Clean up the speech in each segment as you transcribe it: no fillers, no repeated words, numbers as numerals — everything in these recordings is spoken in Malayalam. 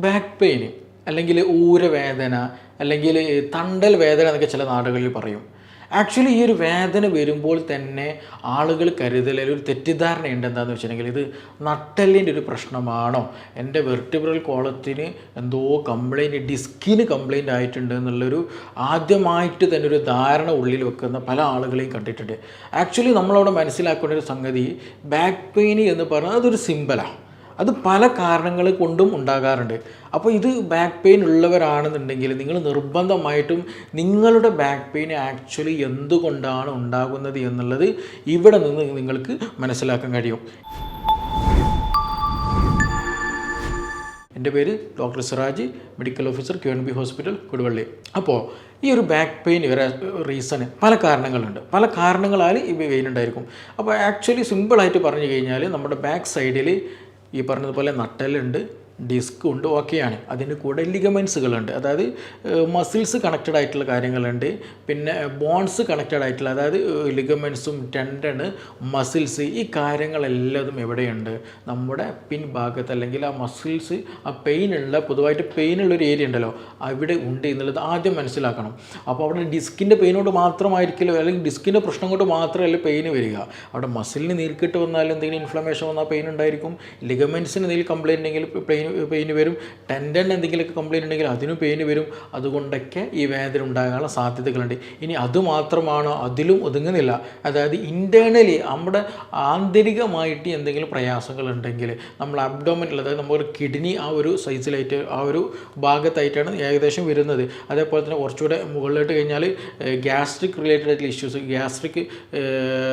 ബാക്ക് പെയിന് അല്ലെങ്കിൽ ഊരവേദന അല്ലെങ്കിൽ തണ്ടൽ വേദന എന്നൊക്കെ ചില നാടുകളിൽ പറയും. ആക്ച്വലി ഈ ഒരു വേദന വരുമ്പോൾ തന്നെ ആളുകൾ കരുതൽ ഒരു തെറ്റിദ്ധാരണയുണ്ട്. എന്താണെന്ന് വെച്ചിട്ടുണ്ടെങ്കിൽ ഇത് നട്ടെല്ലിൻ്റെ ഒരു പ്രശ്നമാണോ, എൻ്റെ വെർട്ടിബ്രൽ കോളത്തിന് എന്തോ കംപ്ലൈൻറ്റ്, ഡിസ്കിന് കംപ്ലൈൻ്റ് ആയിട്ടുണ്ട് എന്നുള്ളൊരു ആദ്യമായിട്ട് തന്നെ ഒരു ധാരണ ഉള്ളിൽ വെക്കുന്ന പല ആളുകളെയും കണ്ടിട്ടുണ്ട്. ആക്ച്വലി നമ്മളവിടെ മനസ്സിലാക്കേണ്ട ഒരു സംഗതി, ബാക്ക് പെയിൻ എന്ന് പറഞ്ഞാൽ അതൊരു സിമ്പലാണ്. അത് പല കാരണങ്ങൾ കൊണ്ടും ഉണ്ടാകാറുണ്ട്. അപ്പോൾ ഇത് ബാക്ക് പെയിൻ ഉള്ളവരാണെന്നുണ്ടെങ്കിൽ നിങ്ങൾ നിർബന്ധമായിട്ടും നിങ്ങളുടെ ബാക്ക് പെയിൻ ആക്ച്വലി എന്തുകൊണ്ടാണ് ഉണ്ടാകുന്നത് എന്നുള്ളത് ഇവിടെ നിന്ന് നിങ്ങൾക്ക് മനസ്സിലാക്കാൻ കഴിയും. എൻ്റെ പേര് doctor Siraj, medical officer KNB hospital Koduvally. അപ്പോൾ ഈ ഒരു ബാക്ക് പെയിൻ റീസണ് പല കാരണങ്ങളുണ്ട്. പല കാരണങ്ങളാൽ ഈ പെയിൻ ഉണ്ടായിരിക്കും. അപ്പോൾ ആക്ച്വലി സിമ്പിളായിട്ട് പറഞ്ഞു കഴിഞ്ഞാൽ നമ്മുടെ ബാക്ക് സൈഡിൽ ഈ പറഞ്ഞതുപോലെ നട്ടെല്ലുണ്ട്, ഡിസ്ക് ഉണ്ട്, ഓക്കെയാണ്. അതിന് കൂടെ ലിഗമെൻസുകളുണ്ട്, അതായത് മസിൽസ് കണക്റ്റഡ് ആയിട്ടുള്ള കാര്യങ്ങളുണ്ട്. പിന്നെ ബോൺസ് കണക്റ്റഡ് ആയിട്ടുള്ള, അതായത് ലിഗമെൻസും ടെൻഡന്, മസിൽസ്, ഈ കാര്യങ്ങളെല്ലാതും എവിടെയുണ്ട്? നമ്മുടെ പിൻഭാഗത്ത്, അല്ലെങ്കിൽ ആ മസിൽസ്, ആ പെയിനുള്ള, പൊതുവായിട്ട് പെയിനുള്ളൊരു ഏരിയ ഉണ്ടല്ലോ, അവിടെ ഉണ്ട് എന്നുള്ളത് ആദ്യം മനസ്സിലാക്കണം. അപ്പോൾ അവിടെ ഡിസ്കിൻ്റെ പെയിനോട് മാത്രമായിരിക്കില്ല, അല്ലെങ്കിൽ ഡിസ്കിൻ്റെ പ്രശ്നം കൊണ്ട് മാത്രമല്ല പെയിന് വരിക. അവിടെ മസിലിന് നീർക്കെട്ട് വന്നാൽ എന്തെങ്കിലും ഇൻഫ്ലമേഷൻ വന്നാൽ പെയിൻ ഉണ്ടായിരിക്കും. ലിഗമെൻസിന് എന്തെങ്കിലും കംപ്ലയിൻ്റ് ഉണ്ടെങ്കിൽ പെയിന് വരും. ടെൻഡൻ എന്തെങ്കിലുമൊക്കെ കംപ്ലയിൻ്റ് ഉണ്ടെങ്കിൽ അതിനും പെയിന് വരും. അതുകൊണ്ടൊക്കെ ഈ വേദന ഉണ്ടാകാനുള്ള സാധ്യതകളുണ്ട്. ഇനി അതുമാത്രമാണോ? അതിലും ഒതുങ്ങുന്നില്ല. അതായത് ഇൻറ്റേർണലി നമ്മുടെ ആന്തരികമായിട്ട് എന്തെങ്കിലും പ്രയാസങ്ങളുണ്ടെങ്കിൽ നമ്മൾ അബ്ഡോമിനൽ, അതായത് നമ്മുടെ കിഡ്നി ആ ഒരു സൈസിലായിട്ട്, ആ ഒരു ഭാഗത്തായിട്ടാണ് ഏകദേശം വരുന്നത്. അതേപോലെ തന്നെ കുറച്ചുകൂടെ മുകളിലോട്ട് കഴിഞ്ഞാൽ ഗ്യാസ്ട്രിക് റിലേറ്റഡ് ആയിട്ടുള്ള ഇഷ്യൂസ്, ഗ്യാസ്ട്രിക്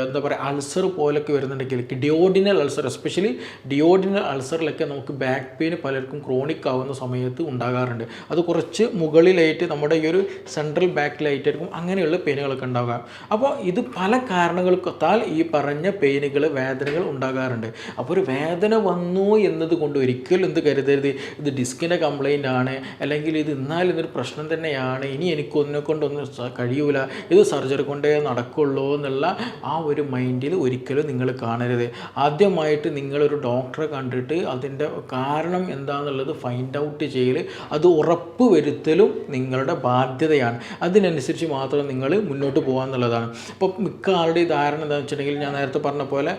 എന്താ പറയുക, അൾസർ പോലൊക്കെ വരുന്നുണ്ടെങ്കിൽ, ഡിയോഡിനൽ അൾസർ, എസ്പെഷ്യലി ഡിയോഡിനൽ അൾസറിലൊക്കെ നമുക്ക് ബാക്ക് പെയിൻ പലർക്കും ക്രോണിക് ആവുന്ന സമയത്ത് ഉണ്ടാകാറുണ്ട്. അത് കുറച്ച് മുകളിലായിട്ട് നമ്മുടെ ഈ ഒരു സെൻട്രൽ ബാക്കിലായിട്ടായിരിക്കും അങ്ങനെയുള്ള പെയിനുകളൊക്കെ ഉണ്ടാകുക. അപ്പോൾ ഇത് പല കാരണങ്ങൾക്കാൽ ഈ പറഞ്ഞ പെയിനുകൾ, വേദനകൾ ഉണ്ടാകാറുണ്ട്. അപ്പോൾ ഒരു വേദന വന്നു എന്നതുകൊണ്ട് ഒരിക്കലും എന്ത് കരുതരുത്, ഇത് ഡിസ്കിൻ്റെ കംപ്ലൈൻ്റ് ആണ്, അല്ലെങ്കിൽ ഇത് എന്നാലും ഇതൊരു പ്രശ്നം തന്നെയാണ്, ഇനി എനിക്കൊന്നിനെ കൊണ്ടൊന്നും കഴിയൂല, ഇത് സർജറി കൊണ്ടേ നടക്കുള്ളൂ എന്നുള്ള ആ ഒരു മൈൻഡിൽ ഒരിക്കലും നിങ്ങൾ കാണരുത്. ആദ്യമായിട്ട് നിങ്ങളൊരു ഡോക്ടറെ കണ്ടിട്ട് അതിൻ്റെ കാരണം എന്താണെന്നുള്ളത് ഫൈൻഡ് ഔട്ട് ചെയ്യൽ, അത് ഉറപ്പ് വരുത്തലും നിങ്ങളുടെ ബാധ്യതയാണ്. അതിനനുസരിച്ച് മാത്രം നിങ്ങൾ മുന്നോട്ട് പോകാമെന്നുള്ളതാണ്. ഇപ്പോൾ മിക്ക ആളുടെ ധാരണ എന്താണെന്ന് വെച്ചിട്ടുണ്ടെങ്കിൽ, ഞാൻ നേരത്തെ പറഞ്ഞ പോലെ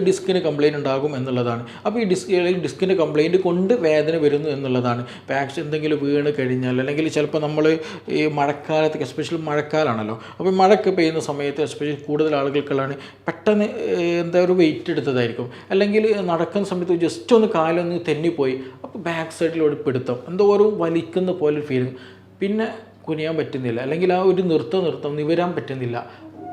ഡിസ്കിന് കംപ്ലയിൻറ്റ് ഉണ്ടാകും എന്നുള്ളതാണ്. അപ്പോൾ ഈ ഡിസ്കിൻ്റെ കംപ്ലയിൻറ്റ് കൊണ്ട് വേദന വരുന്നു എന്നുള്ളതാണ്. ഇപ്പോൾ എന്തെങ്കിലും വീണ് കഴിഞ്ഞാൽ, അല്ലെങ്കിൽ ചിലപ്പോൾ നമ്മൾ ഈ മഴക്കാലത്ത്, എസ്പെഷ്യലി മഴക്കാലമാണല്ലോ, അപ്പോൾ മഴയൊക്കെ പെയ്യുന്ന സമയത്ത് എസ്പെഷ്യലി കൂടുതൽ ആളുകൾക്കുള്ളതാണ് പെട്ടെന്ന് എന്താ ഒരു വെയിറ്റ് എടുത്തതായിരിക്കും, അല്ലെങ്കിൽ നടക്കുന്ന സമയത്ത് ജസ്റ്റ് ഒന്ന് കാലൊന്ന് തെന്നിപ്പോയി, അപ്പോൾ ബാക്ക് സൈഡിലൂടെ പിടുത്തം, എന്തോ ഒരു വലിക്കുന്ന പോലെ ഫീലിംഗ്, പിന്നെ കുനിയാൻ പറ്റുന്നില്ല, അല്ലെങ്കിൽ ആ ഒരു നൃത്തം നിവരാൻ പറ്റുന്നില്ല,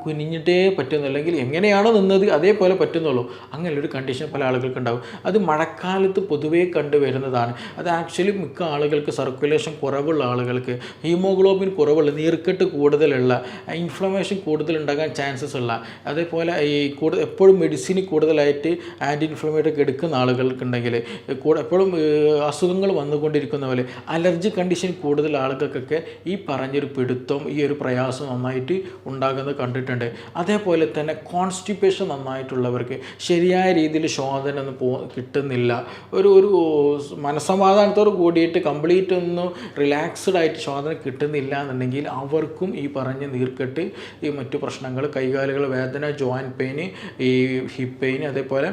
കുനിഞ്ഞിട്ടേ പറ്റുന്നു, അല്ലെങ്കിൽ എങ്ങനെയാണോ നിന്നത് അതേപോലെ പറ്റുന്നുള്ളൂ. അങ്ങനെയൊരു കണ്ടീഷൻ പല ആളുകൾക്ക് ഉണ്ടാകും. അത് മഴക്കാലത്ത് പൊതുവേ കണ്ടുവരുന്നതാണ്. അത് ആക്ച്വലി മിക്ക ആളുകൾക്ക്, സർക്കുലേഷൻ കുറവുള്ള ആളുകൾക്ക്, ഹീമോഗ്ലോബിൻ കുറവുള്ള, നീർക്കെട്ട് കൂടുതലുള്ള, ഇൻഫ്ലമേഷൻ കൂടുതലുണ്ടാകാൻ ചാൻസസ് ഉള്ള, അതേപോലെ ഈ എപ്പോഴും മെഡിസിൻ കൂടുതലായിട്ട് ആൻറ്റി ഇൻഫ്ലമേറ്ററി ഒക്കെ എടുക്കുന്ന ആളുകൾക്കുണ്ടെങ്കിൽ, എപ്പോഴും അസുഖങ്ങൾ വന്നുകൊണ്ടിരിക്കുന്ന പോലെ, അലർജി കണ്ടീഷൻ കൂടുതൽ ആളുകൾക്കൊക്കെ ഈ പറഞ്ഞൊരു പിടുത്തം, ഈ ഒരു പ്രയാസം നന്നായിട്ട് ഉണ്ടാകുന്നത് കണ്ടിട്ടുണ്ട്. അതേപോലെ തന്നെ കോൺസ്റ്റിപ്പേഷൻ നന്നായിട്ടുള്ളവർക്ക് ശരിയായ രീതിയിൽ ശോധന ഒന്നും കിട്ടുന്നില്ല, ഒരു മനസ്സമാധാനത്തോട് കൂടിയിട്ട് കംപ്ലീറ്റ് ഒന്നും റിലാക്സ്ഡ് ആയിട്ട് ശോധന കിട്ടുന്നില്ല എന്നുണ്ടെങ്കിൽ അവർക്കും ഈ പറഞ്ഞ നീർക്കെട്ട്, ഈ മറ്റു പ്രശ്നങ്ങൾ, കൈകാലുകൾ വേദന, ജോയിൻറ്റ് പെയിന്, ഈ ഹിപ്പ് പെയിന്, അതേപോലെ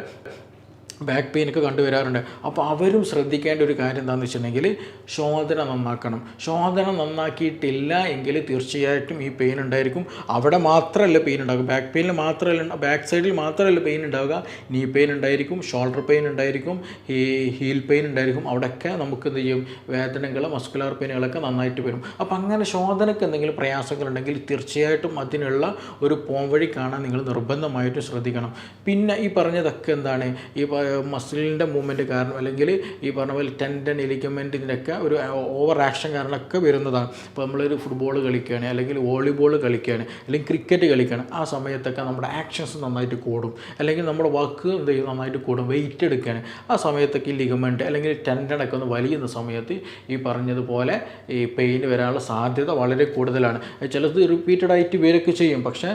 ബാക്ക് പെയിനൊക്കെ കണ്ടുവരാറുണ്ട്. അപ്പോൾ അവരും ശ്രദ്ധിക്കേണ്ട ഒരു കാര്യം എന്താണെന്ന് വെച്ചിട്ടുണ്ടെങ്കിൽ, ശോധന നന്നാക്കണം. ശോധന നന്നാക്കിയിട്ടില്ല എങ്കിൽ തീർച്ചയായിട്ടും ഈ പെയിൻ ഉണ്ടായിരിക്കും. അവിടെ മാത്രമല്ല പെയിൻ ഉണ്ടാകും, ബാക്ക് പെയിനിൽ മാത്രമല്ല, ബാക്ക് സൈഡിൽ മാത്രമല്ല പെയിൻ ഉണ്ടാവുക, നീ പെയിൻ ഉണ്ടായിരിക്കും, ഷോൾഡർ പെയിൻ ഉണ്ടായിരിക്കും, ഈ ഹീൽ പെയിൻ ഉണ്ടായിരിക്കും. അവിടെയൊക്കെ നമുക്ക് എന്ത് ചെയ്യും, വേദനകൾ, മസ്കുലാർ പെയിനുകളൊക്കെ നന്നായിട്ട് വരും. അപ്പോൾ അങ്ങനെ ശോധനയ്ക്ക് എന്തെങ്കിലും പ്രയാസങ്ങളുണ്ടെങ്കിൽ തീർച്ചയായിട്ടും അതിനുള്ള ഒരു പോംവഴി കാണാൻ നിങ്ങൾ നിർബന്ധമായിട്ടും ശ്രദ്ധിക്കണം. പിന്നെ ഈ പറഞ്ഞതൊക്കെ എന്താണ്, ഈ മസിലിൻ്റെ മൂവ്മെൻറ്റ് കാരണം, അല്ലെങ്കിൽ ഈ പറഞ്ഞ പോലെ ടെൻഡൻ, ലിഗമെൻറ്റ്, ഇതിൻ്റെയൊക്കെ ഒരു ഓവർ ആക്ഷൻ കാരണമൊക്കെ വരുന്നതാണ്. ഇപ്പോൾ നമ്മളൊരു ഫുട്ബോൾ കളിക്കുകയാണ്, അല്ലെങ്കിൽ വോളിബോൾ കളിക്കുകയാണ്, അല്ലെങ്കിൽ ക്രിക്കറ്റ് കളിക്കുകയാണ്, ആ സമയത്തൊക്കെ നമ്മുടെ ആക്ഷൻസ് നന്നായിട്ട് കൂടും, അല്ലെങ്കിൽ നമ്മുടെ വർക്ക് എന്ത് ചെയ്യും, നന്നായിട്ട് കൂടും. വെയിറ്റ് എടുക്കുകയാണ്, ആ സമയത്തൊക്കെ ഈ ലിഗമെൻറ്റ് അല്ലെങ്കിൽ ടെൻഡനൊക്കെ ഒന്ന് വലിയുന്ന സമയത്ത് ഈ പറഞ്ഞതുപോലെ ഈ പെയിൻ വരാനുള്ള സാധ്യത വളരെ കൂടുതലാണ്. ചിലത് റിപ്പീറ്റഡായിട്ട് ഇവരൊക്കെ ചെയ്യും, പക്ഷേ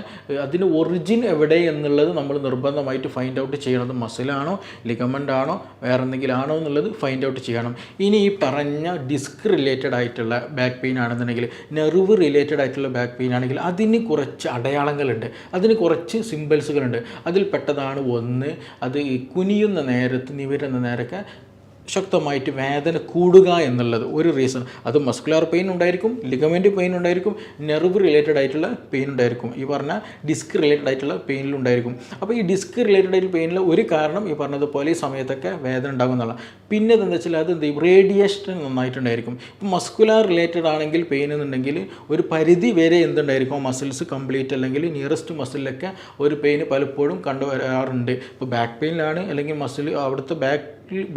അതിന് ഒറിജിൻ എവിടെ എന്നുള്ളത് നമ്മൾ നിർബന്ധമായിട്ട് ഫൈൻഡ് ഔട്ട് ചെയ്യണത്. മസിലാണോ, ലിഗമെൻ്റ് ആണോ വേറെ എന്തെങ്കിലും ആണോ എന്നുള്ളത് ഫൈൻഡ് ഔട്ട് ചെയ്യണം. ഇനി ഈ പറഞ്ഞ ഡിസ്ക് റിലേറ്റഡ് ആയിട്ടുള്ള ബാക്ക് പെയിൻ ആണെന്നുണ്ടെങ്കിൽ, നെർവ് റിലേറ്റഡ് ആയിട്ടുള്ള ബാക്ക് പെയിൻ ആണെങ്കിൽ അതിന് കുറച്ച് അടയാളങ്ങളുണ്ട്, അതിന് കുറച്ച് സിമ്പിൾസുകളുണ്ട്. അതിൽ പെട്ടതാണ് ഒന്ന്, അത് കുനിയുന്ന നേരത്ത് നിവരുന്ന നേരമൊക്കെ ശക്തമായിട്ട് വേദന കൂടുക എന്നുള്ളത് ഒരു റീസൺ. അത് മസ്കുലാർ പെയിൻ ഉണ്ടായിരിക്കും, ലിഗമെൻറ്റ് പെയിൻ ഉണ്ടായിരിക്കും, നെർവ് റിലേറ്റഡ് ആയിട്ടുള്ള പെയിൻ ഉണ്ടായിരിക്കും, ഈ പറഞ്ഞ ഡിസ്ക് റിലേറ്റഡ് ആയിട്ടുള്ള പെയിനിലുണ്ടായിരിക്കും. അപ്പോൾ ഈ ഡിസ്ക് റിലേറ്റഡ് ആയിട്ടുള്ള പെയിനിൽ ഒരു കാരണം ഈ പറഞ്ഞതുപോലെ ഈ സമയത്തൊക്കെ വേദന ഉണ്ടാകും എന്നുള്ള. പിന്നെ എന്താ വെച്ചാൽ അത് എന്ത് ചെയ്യും, റേഡിയേഷൻ നന്നായിട്ടുണ്ടായിരിക്കും. ഇപ്പോൾ മസ്കുലാർ റിലേറ്റഡ് ആണെങ്കിൽ പെയിൻ എന്നുണ്ടെങ്കിൽ ഒരു പരിധി വരെ എന്തുണ്ടായിരിക്കും, മസിൽസ് കംപ്ലീറ്റ് അല്ലെങ്കിൽ നിയറസ്റ്റ് മസിലൊക്കെ ഒരു പെയിൻ പലപ്പോഴും കണ്ടുവരാറുണ്ട്. ഇപ്പോൾ ബാക്ക് പെയിനിലാണ് അല്ലെങ്കിൽ മസിൽ അവിടുത്തെ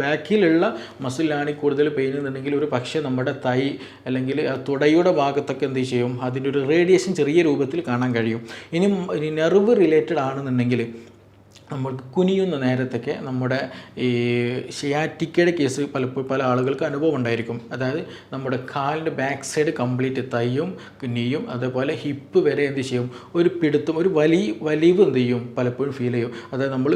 ബാക്കിലുള്ള മസിലാണ് കൂടുതൽ പെയിൻ എന്നുണ്ടെങ്കിൽ ഒരു പക്ഷേ നമ്മുടെ തൈ അല്ലെങ്കിൽ തുടയുടെ ഭാഗത്തൊക്കെ എന്ത് ചെയ്യും, അതിൻ്റെ ഒരു റേഡിയേഷൻ ചെറിയ രൂപത്തിൽ കാണാൻ കഴിയും. ഇനി നെർവ് റിലേറ്റഡ് ആണെന്നുണ്ടെങ്കിൽ നമ്മൾക്ക് കുനിയുന്ന നേരത്തൊക്കെ നമ്മുടെ ഈ ഷിയാറ്റിക്കയുടെ കേസ് പലപ്പോഴും പല ആളുകൾക്ക് അനുഭവം ഉണ്ടായിരിക്കും. അതായത് നമ്മുടെ കാലിൻ്റെ ബാക്ക് സൈഡ് കംപ്ലീറ്റ് തൈയും നീയും അതേപോലെ ഹിപ്പ് വരെ എന്ത് ചെയ്യും, ഒരു പിടുത്തം, ഒരു വലിവ് എന്ത് ചെയ്യും, പലപ്പോഴും ഫീൽ ചെയ്യും. അതായത് നമ്മൾ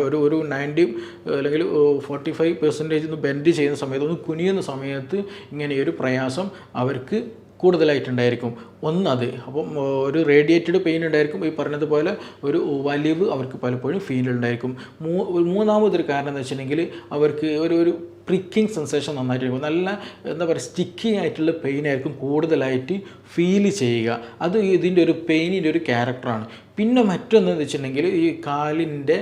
ഒരു 90 അല്ലെങ്കിൽ 45% ഒന്ന് ബെൻഡ് ചെയ്യുന്ന സമയത്ത്, ഒന്ന് കുനിയുന്ന സമയത്ത് ഇങ്ങനെയൊരു പ്രയാസം അവർക്ക് കൂടുതലായിട്ടുണ്ടായിരിക്കും. ഒന്നത് അപ്പം ഒരു റേഡിയേറ്റഡ് പെയിൻ ഉണ്ടായിരിക്കും, ഈ പറഞ്ഞതുപോലെ ഒരു വലിവ് അവർക്ക് പലപ്പോഴും ഫീൽ ഉണ്ടായിരിക്കും. മൂന്നാമതൊരു കാരണം എന്ന് വെച്ചിട്ടുണ്ടെങ്കിൽ അവർക്ക് ഒരു പ്രിക്കിങ് സെൻസേഷൻ നന്നായിട്ടിരിക്കും, നല്ല എന്താ പറയുക സ്റ്റിക്കിങ് ആയിട്ടുള്ള പെയിൻ ആയിരിക്കും കൂടുതലായിട്ട് ഫീൽ ചെയ്യുക. അത് ഇതിൻ്റെ ഒരു പെയിനിൻ്റെ ഒരു ക്യാരക്ടറാണ്. പിന്നെ മറ്റൊന്നെന്ന് വെച്ചിട്ടുണ്ടെങ്കിൽ ഈ കാലിൻ്റെ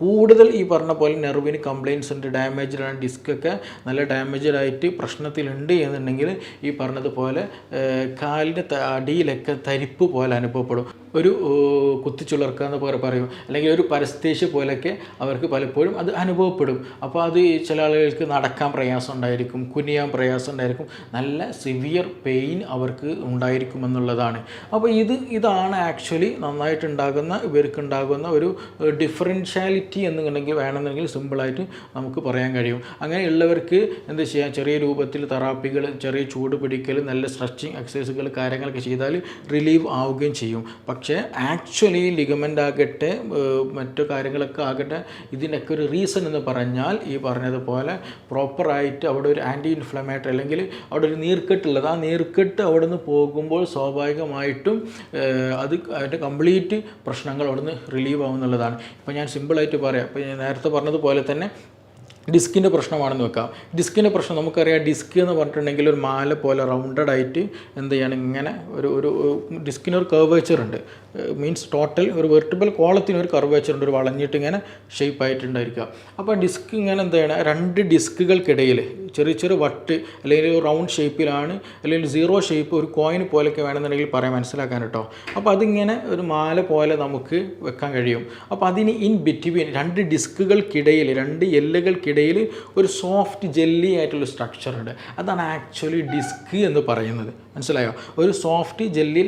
കൂടുതൽ ഈ പറഞ്ഞ പോലെ നെർവിന് കംപ്ലയിൻസ് ഉണ്ട്, ഡാമേജ്ഡാണ്, ഡിസ്കൊക്കെ നല്ല ഡാമേജ്ഡായിട്ട് പ്രശ്നത്തിലുണ്ട് എന്നുണ്ടെങ്കിൽ ഈ പറഞ്ഞതുപോലെ കാലിൻ്റെ അടിയിലൊക്കെ തരിപ്പ് പോലെ അനുഭവപ്പെടും. ഒരു കുത്തിച്ചുളർക്കുക എന്ന് പറയും, അല്ലെങ്കിൽ ഒരു പരസ്തേഷ്യ പോലെയൊക്കെ അവർക്ക് പലപ്പോഴും അത് അനുഭവപ്പെടും. അപ്പോൾ അത് ചില ആളുകൾക്ക് നടക്കാൻ പ്രയാസം ഉണ്ടായിരിക്കും, കുനിയാൻ പ്രയാസം ഉണ്ടായിരിക്കും, നല്ല സിവിയർ പെയിൻ അവർക്ക് ഉണ്ടായിരിക്കുമെന്നുള്ളതാണ്. അപ്പോൾ ഇതാണ് ആക്ച്വലി നന്നായിട്ടുണ്ടാകുന്ന ഇവർക്കുണ്ടാകുന്ന ഒരു ഡിഫറൻഷ്യാലിറ്റി എന്നുണ്ടെങ്കിൽ വേണമെന്നുണ്ടെങ്കിൽ സിമ്പിളായിട്ട് നമുക്ക് പറയാൻ കഴിയും. അങ്ങനെയുള്ളവർക്ക് എന്ത് ചെയ്യാം, ചെറിയ രൂപത്തിൽ തെറാപ്പികൾ, ചെറിയ ചൂട് പിടിക്കൽ, നല്ല സ്ട്രെച്ചിങ് എക്സസൈസുകൾ കാര്യങ്ങളൊക്കെ ചെയ്താൽ റിലീവ് ആവുകയും ചെയ്യും. പക്ഷേ ആക്ച്വലി ലിഗമെൻ്റ് ആകട്ടെ മറ്റു കാര്യങ്ങളൊക്കെ ആകട്ടെ ഇതിനൊക്കെ ഒരു റീസൺ എന്ന് പറഞ്ഞാൽ ഈ പറഞ്ഞതുപോലെ പ്രോപ്പറായിട്ട് അവിടെ ഒരു ആൻറ്റി ഇൻഫ്ലമേറ്ററി അല്ലെങ്കിൽ അവിടെ ഒരു നീർക്കെട്ടുള്ളത്, ആ നീർക്കെട്ട് അവിടെ നിന്ന് പോകുമ്പോൾ സ്വാഭാവികമായിട്ടും അത് അതിൻ്റെ കംപ്ലീറ്റ് പ്രശ്നങ്ങൾ അവിടെ നിന്ന് റിലീവ് ആവുന്നുള്ളതാണ്. ഇപ്പോൾ ഞാൻ സിമ്പിളായിട്ട് പറയാം, ഇപ്പോൾ ഞാൻ നേരത്തെ പറഞ്ഞതുപോലെ തന്നെ ഡിസ്കിൻ്റെ പ്രശ്നമാണെന്ന് വെക്കാം. ഡിസ്കിൻ്റെ പ്രശ്നം നമുക്കറിയാം, ഡിസ്ക് എന്ന് പറഞ്ഞിട്ടുണ്ടെങ്കിൽ ഒരു മാല പോലെ റൗണ്ടഡ് ആയിട്ട് എന്ത് ചെയ്യണം, ഇങ്ങനെ ഒരു ഡിസ്കിനൊരു കർവേച്ചർ ഉണ്ട്, മീൻസ് ടോട്ടൽ ഒരു വെർട്ടിബിൾ കോളത്തിന് ഒരു കർവേച്ചർ ഉണ്ട്, ഒരു വളഞ്ഞിട്ട് ഇങ്ങനെ ഷേപ്പായിട്ടുണ്ടായിരിക്കുക. അപ്പോൾ ഡിസ്ക് ഇങ്ങനെ എന്ത് ചെയ്യണം, രണ്ട് ഡിസ്കുകൾക്കിടയിൽ ചെറിയ വട്ട് അല്ലെങ്കിൽ ഒരു റൗണ്ട് ഷേപ്പിലാണ് അല്ലെങ്കിൽ സീറോ ഷേപ്പ് ഒരു കോയിൻ പോലെയൊക്കെ വേണമെന്നുണ്ടെങ്കിൽ പറയാൻ മനസ്സിലാക്കാൻ കേട്ടോ. അപ്പോൾ അതിങ്ങനെ ഒരു മാല പോലെ നമുക്ക് വെക്കാൻ കഴിയും. അപ്പോൾ അതിന് ഇൻ ബിറ്റ്വീൻ രണ്ട് ഡിസ്കുകൾക്കിടയിൽ, രണ്ട് എല്ലുകൾക്കിടയിൽ ഒരു സോഫ്റ്റ് ജെല്ലി ആയിട്ടുള്ള സ്ട്രക്ചർ ഉണ്ട്. അതാണ് ആക്ച്വലി ഡിസ്ക് എന്ന് പറയുന്നത്. മനസ്സിലായോ? ഒരു സോഫ്റ്റ് ജെല്ലി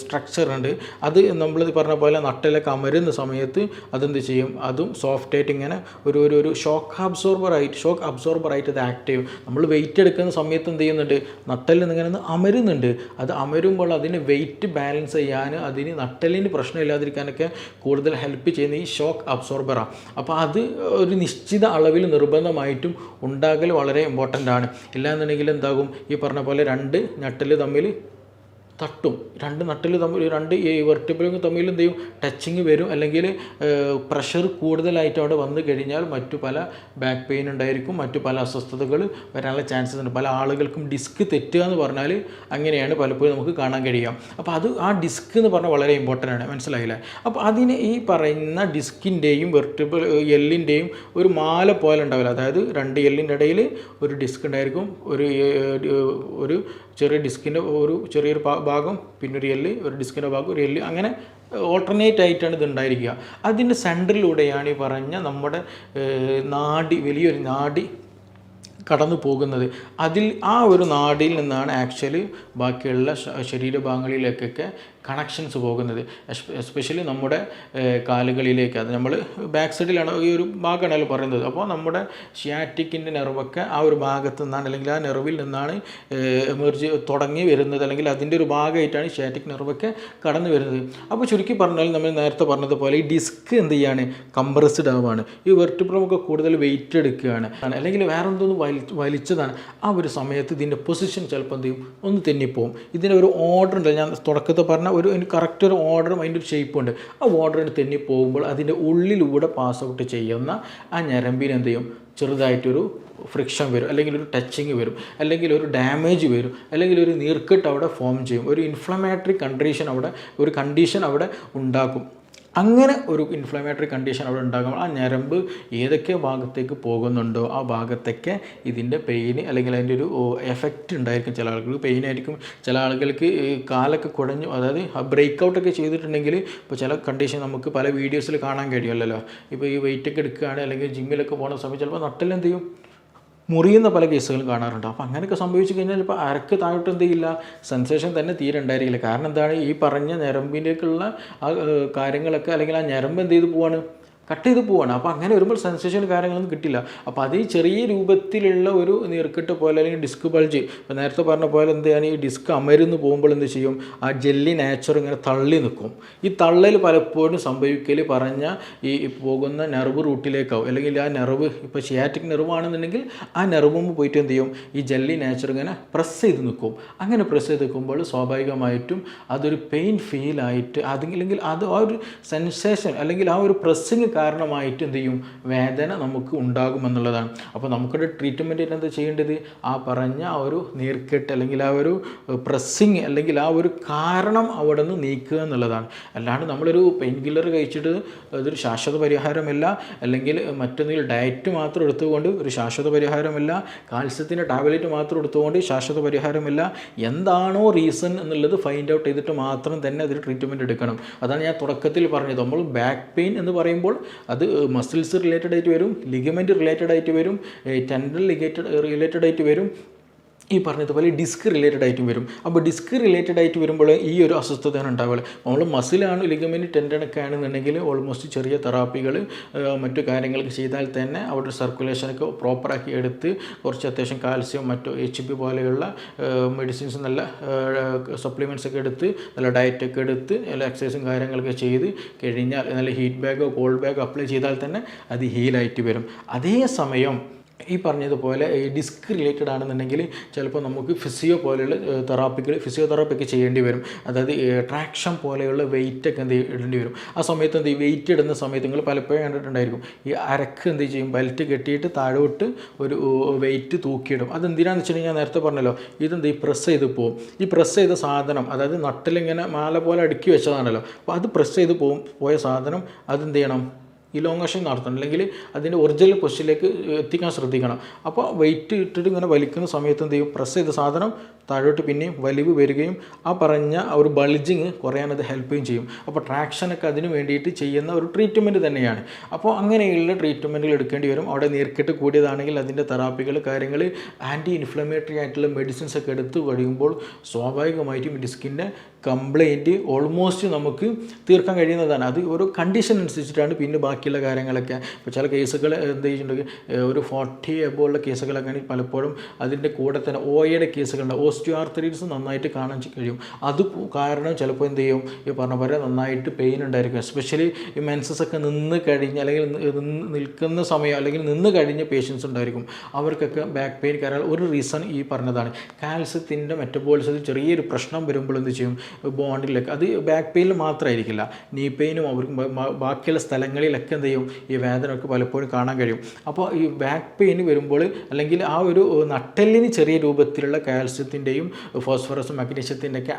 സ്ട്രക്ചർ ഉണ്ട്. അത് നമ്മൾ പറഞ്ഞ പോലെ നട്ടിലൊക്കെ അമരുന്ന സമയത്ത് അതെന്ത് ചെയ്യും, അതും സോഫ്റ്റായിട്ട് ഇങ്ങനെ ഒരു ഷോക്ക് അബ്സോർബറായിട്ട് ഇത് ആക്ട് ചെയ്യും. നമ്മൾ വെയിറ്റ് എടുക്കുന്ന സമയത്ത് എന്ത് ചെയ്യുന്നുണ്ട്, നട്ടലിൽ ഇങ്ങനെ അമരുന്നുണ്ട്. അത് അമരുമ്പോൾ അതിന് വെയിറ്റ് ബാലൻസ് ചെയ്യാൻ, അതിന് നട്ടലിന് പ്രശ്നമില്ലാതിരിക്കാനൊക്കെ കൂടുതൽ ഹെൽപ്പ് ചെയ്യുന്ന ഈ ഷോക്ക് അബ്സോർബറാണ്. അപ്പോൾ അത് ഒരു നിശ്ചിത അളവിൽ നിർബന്ധമായിട്ടും ഉണ്ടാകൽ വളരെ ഇമ്പോർട്ടൻ്റ് ആണ്. ഇല്ലാന്നുണ്ടെങ്കിൽ എന്താകും, ഈ പറഞ്ഞ പോലെ രണ്ട് നട്ടൽ തമ്മിൽ തട്ടും, രണ്ട് നട്ടിൽ തമ്മിൽ, രണ്ട് വെർട്ടിബ്രകൾ തമ്മിൽ എന്ത് ചെയ്യും, ടച്ചിങ് വരും. അല്ലെങ്കിൽ പ്രഷർ കൂടുതലായിട്ട് അവിടെ വന്നു കഴിഞ്ഞാൽ മറ്റു പല ബാക്ക് പെയിൻ ഉണ്ടായിരിക്കും, മറ്റു പല അസ്വസ്ഥതകൾ വരാനുള്ള ചാൻസസ് ഉണ്ട്. പല ആളുകൾക്കും ഡിസ്ക് തെറ്റുക എന്ന് പറഞ്ഞാൽ അങ്ങനെയാണ് പലപ്പോഴും നമുക്ക് കാണാൻ കഴിയുക. അപ്പോൾ ആ ഡിസ്ക് എന്ന് പറഞ്ഞാൽ വളരെ ഇമ്പോർട്ടൻ്റ് ആണ്. മനസ്സിലായില്ലേ? അപ്പോൾ അതിന് ഈ പറയുന്ന ഡിസ്കിൻ്റെയും വെർട്ടിബിൾ എല്ലിൻ്റെയും ഒരു മാല പോലെ ഉണ്ടാവില്ല. അതായത് രണ്ട് എല്ലിൻ്റെ ഇടയിൽ ഒരു ഡിസ്ക് ഉണ്ടായിരിക്കും, ഒരു ചെറിയ ഡിസ്കിൻ്റെ ഒരു ചെറിയൊരു ഭാഗം, പിന്നെ ഒരു എല്ല്, ഒരു ഡിസ്കിൻ്റെ ഭാഗം, ഒരു എല്ല്, അങ്ങനെ ഓൾട്ടർനേറ്റ് ആയിട്ടാണ് ഇത് ഉണ്ടായിരിക്കുക. അതിൻ്റെ സെൻറ്ററിലൂടെയാണ് ഈ പറഞ്ഞ നമ്മുടെ വലിയൊരു നാഡി കടന്നു പോകുന്നത്. ആ ഒരു നാഡിയിൽ നിന്നാണ് ആക്ച്വലി ബാക്കിയുള്ള ശരീരഭാഗങ്ങളിലേക്കൊക്കെ കണക്ഷൻസ് പോകുന്നത്, എസ്പെഷ്യലി നമ്മുടെ കാലുകളിലേക്ക്. അത് നമ്മൾ ബാക്ക് സൈഡിലാണ് ഈ ഒരു ഭാഗമാണല്ലോ പറയുന്നത്. അപ്പോൾ നമ്മുടെ ഷിയാറ്റിക്കിൻ്റെ നെർവൊക്കെ ആ ഒരു ഭാഗത്തു നിന്നാണ്, അല്ലെങ്കിൽ ആ നെർവിൽ നിന്നാണ് എമർജ് തുടങ്ങി വരുന്നത്, അല്ലെങ്കിൽ അതിൻ്റെ ഒരു ഭാഗമായിട്ടാണ് ഷിയാറ്റിക് നെർവൊക്കെ കടന്നു വരുന്നത്. അപ്പോൾ ചുരുക്കി പറഞ്ഞാൽ നമ്മൾ നേരത്തെ പറഞ്ഞതുപോലെ ഈ ഡിസ്ക് എന്ത് ചെയ്യാണ്, കംപ്രസ്ഡ് ആവുകയാണ്. ഈ വെർട്ടിബ്രമൊക്കെ കൂടുതൽ വെയിറ്റ് എടുക്കുകയാണ്, അല്ലെങ്കിൽ വേറെ എന്തോന്ന് വലിച്ചതാണ്. ആ ഒരു സമയത്ത് ഇതിൻ്റെ പൊസിഷൻ ചിലപ്പോൾ എന്ത് ചെയ്യും, ഒന്ന് തെന്നിപ്പോവും. ഇതിൻ്റെ ഒരു ഓർഡർ ഉണ്ട്, ഞാൻ തുടക്കത്തിൽ പറഞ്ഞ ഒരു കറക്റ്റ് ഒരു ഓർഡറും അതിൻ്റെ ഒരു ഷേപ്പും ഉണ്ട്. ആ ഓർഡറിന് തെന്നിപ്പോകുമ്പോൾ അതിൻ്റെ ഉള്ളിലൂടെ പാസ് ഔട്ട് ചെയ്യുന്ന ആ ഞരമ്പിന് എന്ത് ചെയ്യും, ചെറുതായിട്ടൊരു ഫ്രിക്ഷൻ വരും, അല്ലെങ്കിൽ ഒരു ടച്ചിങ് വരും, അല്ലെങ്കിൽ ഒരു ഡാമേജ് വരും, അല്ലെങ്കിൽ ഒരു നീർക്കെട്ട് അവിടെ ഫോം ചെയ്യും. ഒരു ഇൻഫ്ലമേറ്ററി കണ്ടീഷൻ അവിടെ ഉണ്ടാക്കും. അങ്ങനെ ഒരു ഇൻഫ്ലമേറ്ററി കണ്ടീഷൻ അവിടെ ഉണ്ടാകുമ്പോൾ ആ ഞരമ്പ് ഏതൊക്കെ ഭാഗത്തേക്ക് പോകുന്നുണ്ടോ ആ ഭാഗത്തൊക്കെ ഇതിൻ്റെ പെയിന്, അല്ലെങ്കിൽ അതിൻ്റെ ഒരു എഫക്റ്റ് ഉണ്ടായിരിക്കും. ചില ആളുകൾക്ക് പെയിൻ ആയിരിക്കും, ചില ആളുകൾക്ക് കാലൊക്കെ കുടഞ്ഞു, അതായത് ബ്രേക്ക് ഔട്ടൊക്കെ ചെയ്തിട്ടുണ്ടെങ്കിൽ ഇപ്പോൾ ചില കണ്ടീഷൻ നമുക്ക് പല വീഡിയോസിൽ കാണാൻ കഴിയുമല്ലോ. ഇപ്പോൾ ഈ വെയിറ്റൊക്കെ എടുക്കുകയാണ്, അല്ലെങ്കിൽ ജിമ്മിലൊക്കെ പോകുന്ന സമയത്ത് ചിലപ്പോൾ നട്ടെല്ലാം ചെയ്യും, മുറിയുന്ന പല കേസുകളും കാണാറുണ്ട്. അപ്പോൾ അങ്ങനെയൊക്കെ സംഭവിച്ചു കഴിഞ്ഞാൽ ഇപ്പോൾ അരക്ക് താഴോട്ട് എന്ത് ചെയ്യില്ല, സെൻസേഷൻ തന്നെ തീരെ ഉണ്ടായിരിക്കില്ല. കാരണം എന്താണ്, ഈ പറഞ്ഞ ഞരമ്പിലേക്കുള്ള ആ കാര്യങ്ങളൊക്കെ, അല്ലെങ്കിൽ ആ ഞരമ്പ് എന്ത് ചെയ്ത് പോവാണ്, കട്ട് ചെയ്ത് പോവാണ്. അപ്പോൾ അങ്ങനെ വരുമ്പോൾ സെൻസേഷൻ കാര്യങ്ങളൊന്നും കിട്ടില്ല. അപ്പോൾ അത് ഈ ചെറിയ രൂപത്തിലുള്ള ഒരു നീർക്കെട്ട് പോലെ, അല്ലെങ്കിൽ ഡിസ്ക് ബൾജ്, ഇപ്പോൾ നേരത്തെ പറഞ്ഞ പോലെ എന്താണ്, ഈ ഡിസ്ക് അമരുന്ന് പോകുമ്പോൾ എന്ത് ചെയ്യും, ആ ജെല്ലി നാച്ചർ ഇങ്ങനെ തള്ളി നിൽക്കും. ഈ തള്ളൽ പലപ്പോഴും സംഭവിക്കൽ പറഞ്ഞ ഈ പോകുന്ന നെർവ് റൂട്ടിലേക്കാവും, അല്ലെങ്കിൽ ആ നെർവ് ഇപ്പോൾ ഷിയാറ്റിക് നെർവ് ആണെന്നുണ്ടെങ്കിൽ ആ നെർവ് പോയിട്ട് എന്ത് ചെയ്യും, ഈ ജെല്ലി നാച്ചർ ഇങ്ങനെ പ്രസ് ചെയ്ത് നിൽക്കും. അങ്ങനെ പ്രസ് ചെയ്ത് നിൽക്കുമ്പോൾ സ്വാഭാവികമായിട്ടും അതൊരു പെയിൻ ഫീലായിട്ട്, അല്ലെങ്കിൽ അത് ആ ഒരു സെൻസേഷൻ, അല്ലെങ്കിൽ ആ ഒരു പ്രസ്സിങ് കാരണമായിട്ട് എന്ത് ചെയ്യും, വേദന നമുക്ക് ഉണ്ടാകുമെന്നുള്ളതാണ്. അപ്പോൾ നമുക്കൊരു ട്രീറ്റ്മെൻറ്റ് എന്താ ചെയ്യേണ്ടത്, ആ പറഞ്ഞ ആ ഒരു നീർക്കെട്ട്, അല്ലെങ്കിൽ ആ ഒരു പ്രസ്സിങ്, അല്ലെങ്കിൽ ആ ഒരു കാരണം അവിടെ നിന്ന് നീക്കുക എന്നുള്ളതാണ്. അല്ലാണ്ട് നമ്മളൊരു പെയിൻ കില്ലർ കഴിച്ചിട്ട് അതൊരു ശാശ്വത പരിഹാരമല്ല, അല്ലെങ്കിൽ മറ്റൊന്നിൽ ഡയറ്റ് മാത്രം എടുത്തുകൊണ്ട് ഒരു ശാശ്വത പരിഹാരമല്ല, കാൽസ്യത്തിൻ്റെ ടാബ്ലറ്റ് മാത്രം എടുത്തുകൊണ്ട് ശാശ്വത പരിഹാരമല്ല. എന്താണോ റീസൺ എന്നുള്ളത് ഫൈൻഡ് ഔട്ട് ചെയ്തിട്ട് മാത്രം തന്നെ അതിൽ ട്രീറ്റ്മെൻറ്റ് എടുക്കണം. അതാണ് ഞാൻ തുടക്കത്തിൽ പറഞ്ഞത്. നമ്മൾ ബാക്ക് പെയിൻ എന്ന് പറയുമ്പോൾ അത് മസിൽസ് റിലേറ്റഡ് ആയിട്ട് വരും, ലിഗമെൻറ്റ് റിലേറ്റഡ് ആയിട്ട് വരും, ടെൻഡൻ റിലേറ്റഡ് ആയിട്ട് വരും, ഈ പറഞ്ഞതുപോലെ ഡിസ്ക് റിലേറ്റഡ് ആയിട്ടും വരും. അപ്പോൾ ഡിസ്ക് റിലേറ്റഡ് ആയിട്ട് വരുമ്പോൾ ഈ ഒരു അസ്വസ്ഥതയാണ് ഉണ്ടാവുക. നമ്മൾ മസിലാണ്, ലിഗമെൻറ്റ് ടെൻഡനൊക്കെ ആണെന്നുണ്ടെങ്കിൽ ഓൾമോസ്റ്റ് ചെറിയ തെറാപ്പികൾ മറ്റു കാര്യങ്ങളൊക്കെ ചെയ്താൽ തന്നെ അവിടെ സർക്കുലേഷനൊക്കെ പ്രോപ്പറാക്കി എടുത്ത്, കുറച്ച് അത്യാവശ്യം കാൽസ്യം, മറ്റു HB പോലെയുള്ള മെഡിസിൻസ്, നല്ല സപ്ലിമെൻറ്റ്സ് ഒക്കെ എടുത്ത്, നല്ല ഡയറ്റൊക്കെ എടുത്ത്, നല്ല എക്സസൈസും കാര്യങ്ങളൊക്കെ ചെയ്ത് കഴിഞ്ഞാൽ, നല്ല ഹീറ്റ് ബാഗോ കോൾഡ് ബാഗോ അപ്ലൈ ചെയ്താൽ തന്നെ അത് ഹീലായിട്ട് വരും. അതേസമയം ഈ പറഞ്ഞതുപോലെ ഈ ഡിസ്ക് റിലേറ്റഡ് ആണെന്നുണ്ടെങ്കിൽ ചിലപ്പോൾ നമുക്ക് ഫിസിയോതെറാപ്പിക്ക് ചെയ്യേണ്ടി വരും. അതായത് ട്രാക്ഷൻ പോലെയുള്ള വെയിറ്റൊക്കെ എന്ത് ഇടേണ്ടി വരും. ആ സമയത്ത് എന്ത് വെയിറ്റ് ഇടുന്ന സമയത്ത് നിങ്ങൾ പലപ്പോഴും കണ്ടിട്ടുണ്ടായിരിക്കും, ഈ അരക്ക് എന്ത് ചെയ്യും, ബെൽറ്റ് കെട്ടിയിട്ട് താഴോട്ട് ഒരു വെയിറ്റ് തൂക്കിയിടും. അതെന്തിനാണെന്ന് വെച്ചിട്ടുണ്ടെങ്കിൽ ഞാൻ നേരത്തെ പറഞ്ഞല്ലോ, ഇതെന്ത് ഈ പ്രസ് ചെയ്ത് പോകും. ഈ പ്രസ് ചെയ്ത സാധനം, അതായത് നട്ടിലിങ്ങനെ മാല പോലെ അടുക്കി വെച്ചതാണല്ലോ, അപ്പോൾ അത് പ്രസ് ചെയ്ത് പോയ സാധനം അതെന്ത് ചെയ്യണം, ഇലോങ്ങേഷൻ നടത്തണം, അല്ലെങ്കിൽ അതിൻ്റെ ഒറിജിനൽ പൊസിഷനിലേക്ക് എത്തിക്കാൻ ശ്രദ്ധിക്കണം. അപ്പോൾ വെയിറ്റ് ഇട്ടിട്ട് ഇങ്ങനെ വലിക്കുന്ന സമയത്ത് എന്ത് ചെയ്യും, പ്രസ് ചെയ്ത സാധനം താഴോട്ട് പിന്നെയും വലിവ് വരികയും ആ പറഞ്ഞ ഒരു ബൾജിങ് കുറയാനത് ഹെൽപ്പ് ചെയ്യും. അപ്പോൾ ട്രാക്ഷനൊക്കെ അതിന് വേണ്ടിയിട്ട് ചെയ്യുന്ന ഒരു ട്രീറ്റ്മെൻറ്റ് തന്നെയാണ്. അപ്പോൾ അങ്ങനെയുള്ള ട്രീറ്റ്മെൻറ്റുകൾ എടുക്കേണ്ടി വരും. അവിടെ നീർക്കെട്ട് കൂടിയതാണെങ്കിൽ അതിൻ്റെ തെറാപ്പികൾ, കാര്യങ്ങൾ, ആൻറ്റി ഇൻഫ്ലമേറ്ററി ആയിട്ടുള്ള മെഡിസിൻസ് ഒക്കെ എടുത്ത് കഴിയുമ്പോൾ സ്വാഭാവികമായിട്ടും ഡിസ്കിൻ്റെ കംപ്ലയിൻറ്റ് ഓൾമോസ്റ്റ് നമുക്ക് തീർക്കാൻ കഴിയുന്നതാണ്. അത് ഒരു കണ്ടീഷൻ അനുസരിച്ചിട്ടാണ് പിന്നെ ബാക്കിയുള്ള കാര്യങ്ങളൊക്കെ. ഇപ്പോൾ ചില കേസുകൾ എന്ത് ചെയ്യുന്നുണ്ടെങ്കിൽ ഒരു 40 എബോളുള്ള കേസുകളൊക്കെ ആണെങ്കിൽ പലപ്പോഴും അതിൻ്റെ കൂടെ തന്നെ OAയുടെ കേസുകളുണ്ട്. ഓസ്റ്റിയോആർത്രൈറ്റിസ് നന്നായിട്ട് കാണാൻ കഴിയും. അത് കാരണം ചിലപ്പോൾ എന്ത് ചെയ്യും, ഈ പറഞ്ഞ പോലെ നന്നായിട്ട് പെയിൻ ഉണ്ടായിരിക്കും. എസ്പെഷ്യലി ഈ മെൻസസ് ഒക്കെ നിന്ന് കഴിഞ്ഞ്, അല്ലെങ്കിൽ നിൽക്കുന്ന സമയം, അല്ലെങ്കിൽ നിന്ന് കഴിഞ്ഞ പേഷ്യൻസ് ഉണ്ടായിരിക്കും. അവർക്കൊക്കെ ബാക്ക് പെയിൻ കാരണം ഒരു റീസൺ ഈ പറഞ്ഞതാണ്, കാൽസ്യത്തിൻ്റെ മെറ്റബോളിസത്തിൽ ചെറിയൊരു പ്രശ്നം വരുമ്പോൾ എന്ത് ചെയ്യും, ബോണ്ടിലൊക്കെ, അത് ബാക്ക് പെയിനിൽ മാത്രമായിരിക്കില്ല, നീ പെയിനും അവർക്ക് ബാക്കിയുള്ള സ്ഥലങ്ങളിലൊക്കെ എന്ത് ചെയ്യും, ഈ വേദനയൊക്കെ പലപ്പോഴും കാണാൻ കഴിയും. അപ്പോൾ ഈ ബാക്ക് പെയിൻ വരുമ്പോൾ, അല്ലെങ്കിൽ ആ ഒരു നട്ടെല്ലിന് ചെറിയ രൂപത്തിലുള്ള കാൽസ്യത്തിൻ്റെയും ഫോസ്ഫറസും മഗ്നീഷ്യത്തിൻ്റെയൊക്കെ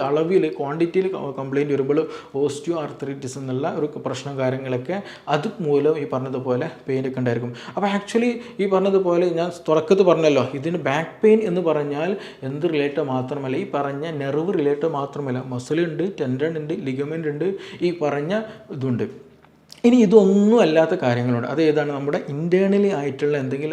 അളവിൽ ക്വാണ്ടിറ്റിയിൽ കംപ്ലയിൻറ്റ് വരുമ്പോൾ ഓസ്റ്റിയോ ആർത്രൈറ്റിസ് എന്നുള്ള ഒരു പ്രശ്നം കാര്യങ്ങളൊക്കെ അത് മൂലം ഈ പറഞ്ഞതുപോലെ പെയിനൊക്കെ ഉണ്ടായിരിക്കും. അപ്പോൾ ആക്ച്വലി ഈ പറഞ്ഞതുപോലെ ഞാൻ തുടക്കത്തിൽ പറഞ്ഞല്ലോ, ഇതിന് ബാക്ക് പെയിൻ എന്ന് പറഞ്ഞാൽ എന്ത് റിലേറ്റഡ് മാത്രമല്ല, ഈ പറഞ്ഞ നെർവ് റിലേറ്റഡ് മാത്രമല്ല, മസിലുണ്ട്, ടെൻഡൻ ഉണ്ട്, ലിഗമെൻ്റ് ഉണ്ട്, ഈ പറഞ്ഞ ഇതുണ്ട്. ഇനി ഇതൊന്നും അല്ലാത്ത കാര്യങ്ങളുണ്ട്. അത് ഏതാണ്? നമ്മുടെ ഇൻറ്റേർണലി ആയിട്ടുള്ള എന്തെങ്കിലും